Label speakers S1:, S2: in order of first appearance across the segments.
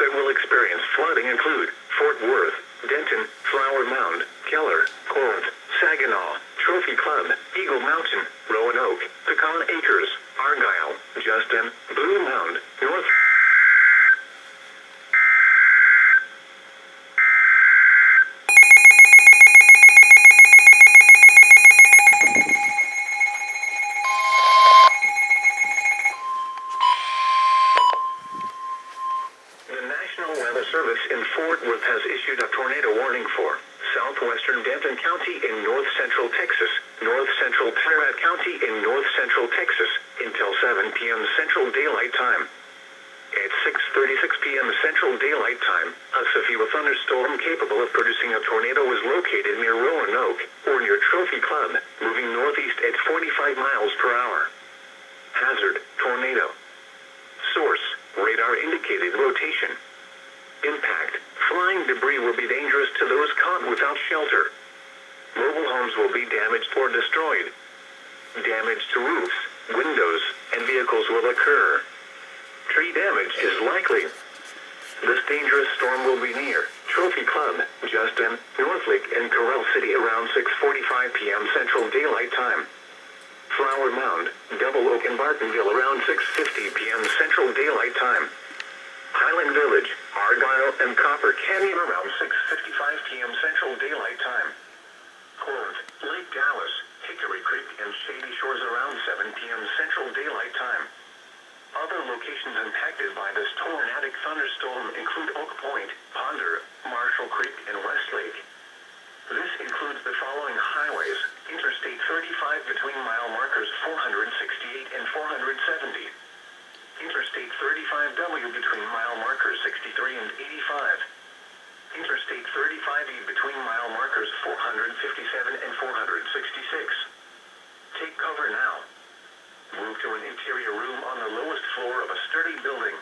S1: that will experience flooding include Fort Worth, Denton, Flower Mound, Keller, Corinth, Saginaw, Trophy Club, Eagle Mountain, Roanoke, Pecan Acres, Argyle, Justin, Blue Mound, North. The National Weather Service in Fort Worth has issued a tornado warning for southwestern Denton County in north-central Texas, north-central Tarrant County in north-central Texas, until 7 p.m. Central Daylight Time. At 6:36 p.m. Central Daylight Time, a severe thunderstorm capable of producing a tornado was located near Roanoke, or near Trophy Club, moving northeast at 45 miles per hour. Hazard, tornado. Source, radar indicated rotation. Impact, flying debris will be dangerous to those caught without shelter. Mobile homes will be damaged or destroyed. Damage to roofs, windows, and vehicles will occur. Tree damage is likely. This dangerous storm will be near Trophy Club, Justin, Northlake, and Corral City around 6:45 p.m. Central Daylight Time. Flower Mound, Double Oak, and Bartonville around 6:50 p.m. Central Daylight Time. Highland Village, Argyle, and Copper Canyon around 6:55 p.m. Central Daylight Time. Corinth, Lake Dallas, Hickory Creek, and Shady Shores around 7 p.m. Central Daylight Time. Other locations impacted by this tornadic thunderstorm include Oak Point, Ponder, Marshall Creek, and Westlake. This includes the following highways: Interstate 35 between mile markers 468 and 470. Interstate 35W between mile markers 63 and 85. Interstate 35E between mile markers 457 and 466. Take cover now. Move to an interior room on the lowest floor of a sturdy building.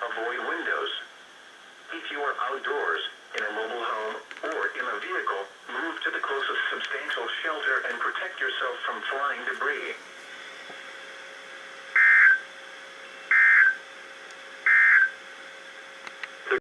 S1: Avoid windows. If you are outdoors, in a mobile home, or in a vehicle, move to the closest substantial shelter and protect yourself from flying debris.